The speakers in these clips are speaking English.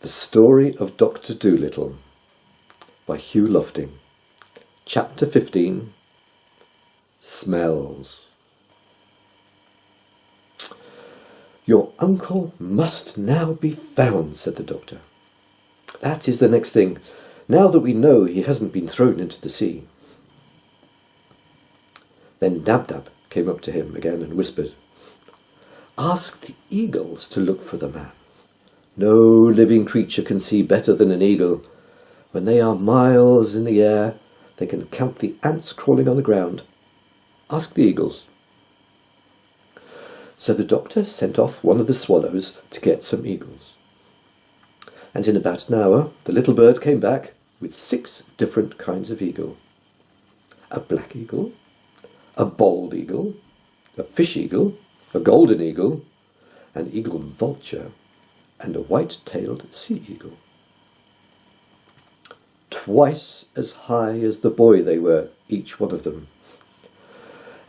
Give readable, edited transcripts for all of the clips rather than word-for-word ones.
The Story of Dr. Dolittle by Hugh Lofting. Chapter 15. Smells. Your uncle must now be found, said the doctor. That is the next thing, now that we know he hasn't been thrown into the sea. Then Dab-Dab came up to him again and whispered, Ask the eagles to look for the man. No living creature can see better than an eagle. When they are miles in the air, they can count the ants crawling on the ground. Ask the eagles. So the doctor sent off one of the swallows to get some eagles. And in about an hour, the little bird came back with 6 different kinds of eagle. A black eagle, a bald eagle, a fish eagle, a golden eagle, an eagle vulture, and a white-tailed sea eagle. Twice as high as the boy they were, each one of them.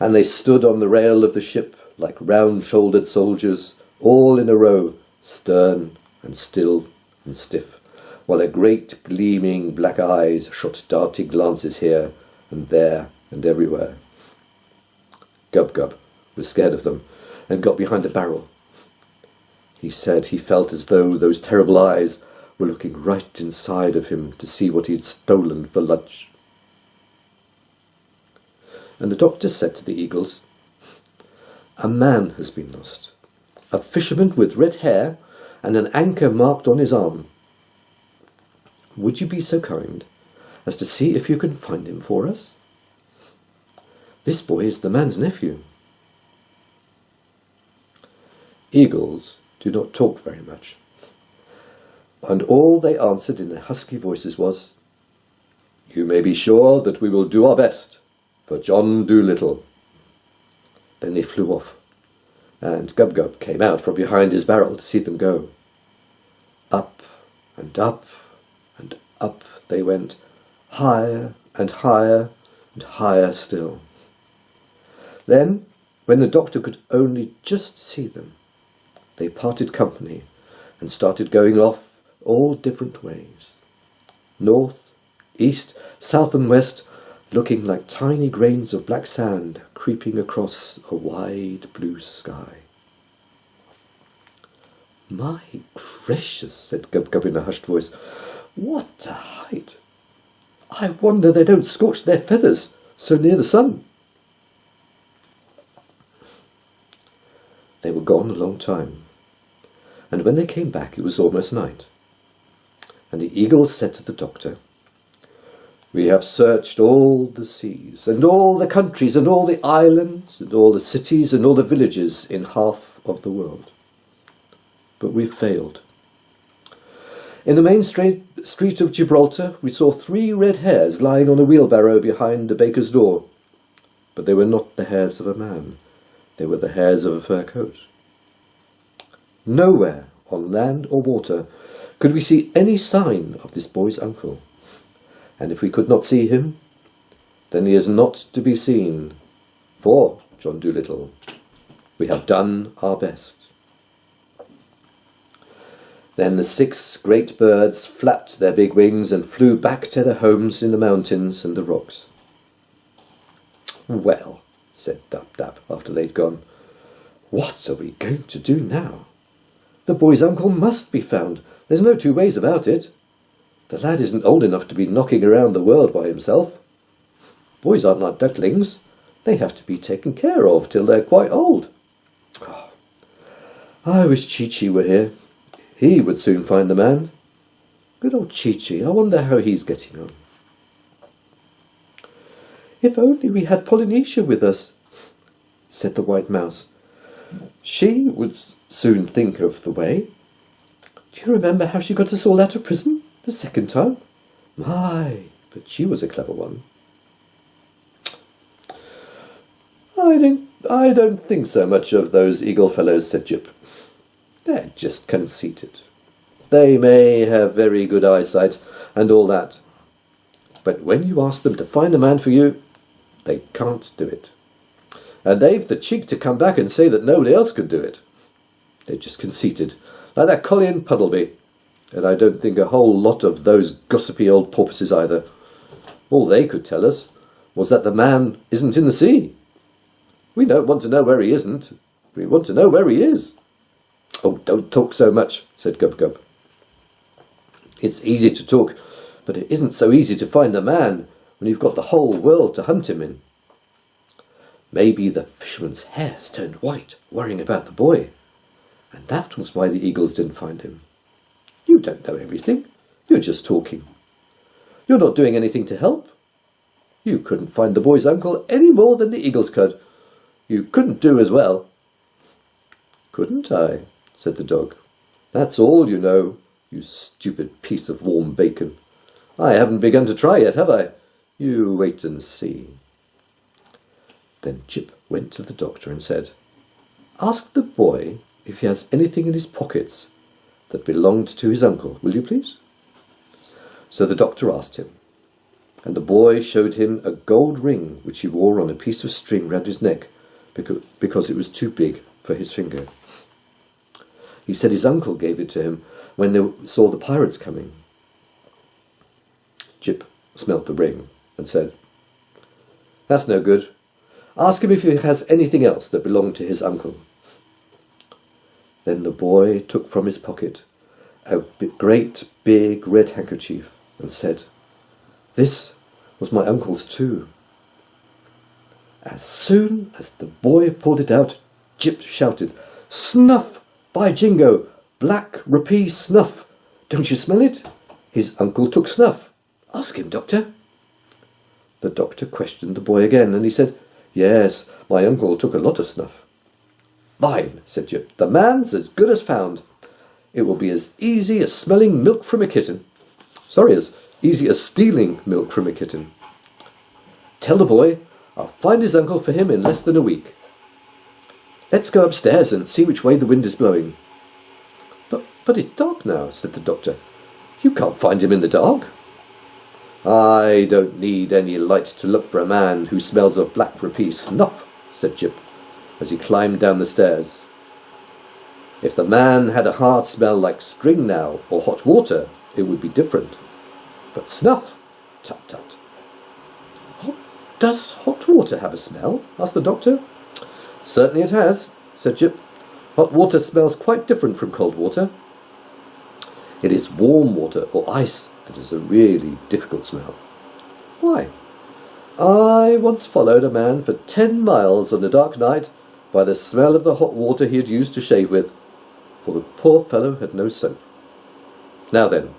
And they stood on the rail of the ship like round-shouldered soldiers, all in a row, stern and still and stiff, while their great gleaming black eyes shot darting glances here and there and everywhere. Gub-Gub was scared of them and got behind the barrel. He said he felt as though those terrible eyes were looking right inside of him to see what he had stolen for lunch. And the doctor said to the eagles, A man has been lost, a fisherman with red hair and an anchor marked on his arm. Would you be so kind as to see if you can find him for us? This boy is the man's nephew. Eagles do not talk very much, and all they answered in their husky voices was, You may be sure that we will do our best for John Dolittle. Then they flew off, and Gub-Gub came out from behind his barrel to see them go. Up and up and up they went, higher and higher and higher still. Then, when the doctor could only just see them, they parted company and started going off all different ways. North, east, south and west, looking like tiny grains of black sand creeping across a wide blue sky. My gracious, said Gub-Gub in a hushed voice, what a height! I wonder they don't scorch their feathers so near the sun. They were gone a long time, and when they came back it was almost night. And the eagles said to the doctor, We have searched all the seas, and all the countries, and all the islands, and all the cities, and all the villages in half of the world. But we failed. In the main street of Gibraltar we saw 3 red hairs lying on a wheelbarrow behind a baker's door. But they were not the hairs of a man. They were the hairs of a fur coat. Nowhere, on land or water, could we see any sign of this boy's uncle. And if we could not see him, then he is not to be seen. For, John Dolittle, we have done our best. Then the 6 great birds flapped their big wings and flew back to their homes in the mountains and the rocks. Well, said Dab-Dab after they'd gone, what are we going to do now? The boy's uncle must be found. There's no 2 ways about it. The lad isn't old enough to be knocking around the world by himself. Boys aren't like ducklings. They have to be taken care of till they're quite old. Oh, I wish Chi-Chi were here. He would soon find the man. Good old Chi-Chi, I wonder how he's getting on. If only we had Polynesia with us, said the white mouse. She would soon think of the way. Do you remember how she got us all out of prison the second time? My, but she was a clever one. I don't think so much of those eagle fellows, said Jip. They're just conceited. They may have very good eyesight and all that, but when you ask them to find a man for you, they can't do it. And they've the cheek to come back and say that nobody else could do it. They're just conceited, like that Colin Puddleby. And I don't think a whole lot of those gossipy old porpoises either. All they could tell us was that the man isn't in the sea. We don't want to know where he isn't. We want to know where he is. Oh, don't talk so much, said Gub-Gub. It's easy to talk, but it isn't so easy to find the man when you've got the whole world to hunt him in. Maybe the fisherman's hair's turned white, worrying about the boy, and that was why the eagles didn't find him. You don't know everything. You're just talking. You're not doing anything to help. You couldn't find the boy's uncle any more than the eagles could. You couldn't do as well. Couldn't I? Said the dog. That's all you know, you stupid piece of warm bacon. I haven't begun to try yet, have I? You wait and see. Then Jip went to the doctor and said, Ask the boy if he has anything in his pockets that belonged to his uncle, will you please? So the doctor asked him, and the boy showed him a gold ring which he wore on a piece of string round his neck because it was too big for his finger. He said his uncle gave it to him when they saw the pirates coming. Jip smelt the ring and said, That's no good. Ask him if he has anything else that belonged to his uncle. Then the boy took from his pocket a great big red handkerchief and said, This was my uncle's too. As soon as the boy pulled it out, Jip shouted, Snuff! By jingo! Black rupee snuff! Don't you smell it? His uncle took snuff. Ask him, doctor. The doctor questioned the boy again, and he said, Yes, my uncle took a lot of snuff. Fine, said Jip. The man's as good as found. It will be as easy as smelling milk from a kitten. Sorry, as easy as stealing milk from a kitten. Tell the boy I'll find his uncle for him in less than a week. Let's go upstairs and see which way the wind is blowing. But it's dark now, said the doctor. You can't find him in the dark. I don't need any light to look for a man who smells of black rupee snuff, said Jip, as he climbed down the stairs. If the man had a hard smell like string now, or hot water, it would be different. But snuff? Tut tut. Does hot water have a smell? Asked the doctor. Certainly it has, said Jip. Hot water smells quite different from cold water. It is warm water or ice that is a really difficult smell. Why? I once followed a man for 10 miles on a dark night by the smell of the hot water he had used to shave with, for the poor fellow had no soap. Now then,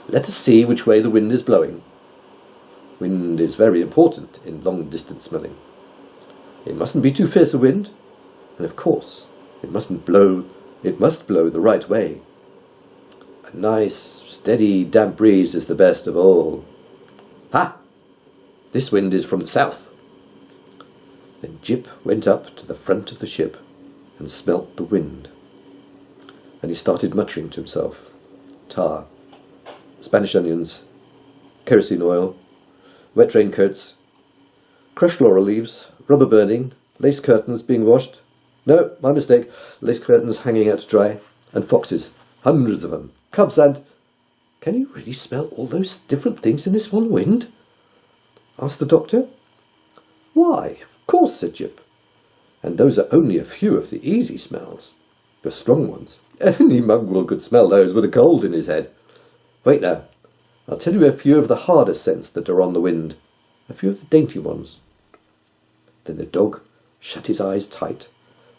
let us see which way the wind is blowing. Wind is very important in long-distance smelling. It mustn't be too fierce a wind, and of course it must blow the right way. A nice, steady, damp breeze is the best of all. Ha! This wind is from the south. Then Jip went up to the front of the ship and smelt the wind. And he started muttering to himself. Tar, Spanish onions, kerosene oil, wet raincoats, crushed laurel leaves, rubber burning, lace curtains being washed. No, my mistake. Lace curtains hanging out to dry. And foxes. Hundreds of them. Cubs and... Can you really smell all those different things in this one wind? Asked the doctor. Why, of course, said Jip. And those are only a few of the easy smells. The strong ones. Any mongrel could smell those with a cold in his head. Wait now. I'll tell you a few of the harder scents that are on the wind. A few of the dainty ones. Then the dog shut his eyes tight,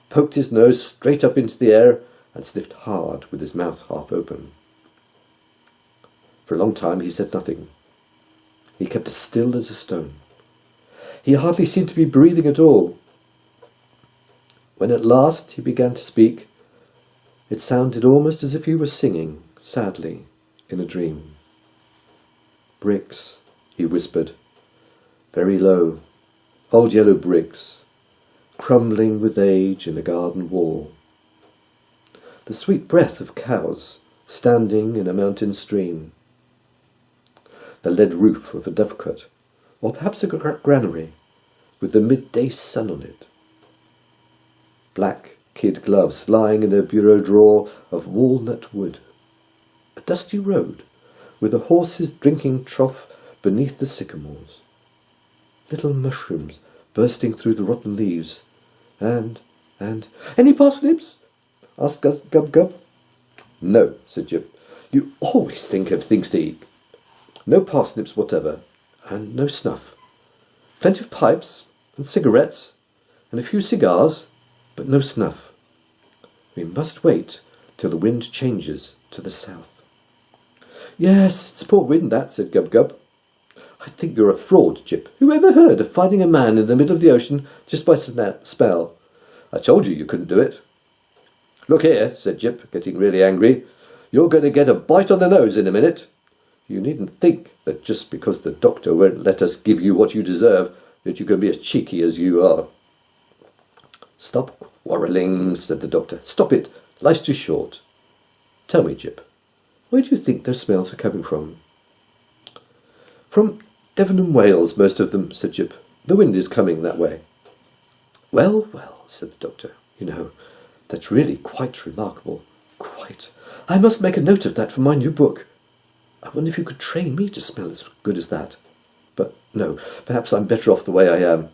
poked his nose straight up into the air, and sniffed hard with his mouth half open. For a long time he said nothing. He kept as still as a stone. He hardly seemed to be breathing at all. When at last he began to speak, it sounded almost as if he were singing, sadly, in a dream. Bricks, he whispered, very low, old yellow bricks, crumbling with age in a garden wall. The sweet breath of cows standing in a mountain stream. The lead roof of a dovecot, or perhaps a granary, with the midday sun on it. Black kid gloves lying in a bureau drawer of walnut wood. dusty road, with a horse's drinking trough beneath the sycamores. Little mushrooms bursting through the rotten leaves, and... "Any parsnips?" asked Gub Gub. "No," said Jip. "You always think of things to eat. No parsnips whatever, and no snuff. Plenty of pipes and cigarettes, and a few cigars, but no snuff. We must wait till the wind changes to the south." "Yes, it's poor wind, that," said Gub Gub. "I think you're a fraud, Jip. Who ever heard of finding a man in the middle of the ocean just by spell? I told you couldn't do it." "Look here," said Jip, getting really angry. "You're going to get a bite on the nose in a minute. You needn't think that just because the doctor won't let us give you what you deserve, that you can be as cheeky as you are." "Stop quarrelling," said the doctor. "Stop it. Life's too short. Tell me, Jip, where do you think those smells are coming from?" "From Devon and Wales, most of them," said Jip. "The wind is coming that way." "Well, well," said the doctor. "You know, that's really quite remarkable. Quite. I must make a note of that for my new book. I wonder if you could train me to smell as good as that. But no, perhaps I'm better off the way I am.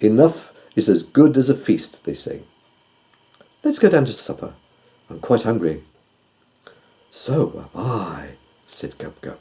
Enough is as good as a feast, they say. Let's go down to supper. I'm quite hungry." "So am I," said Gub Gub.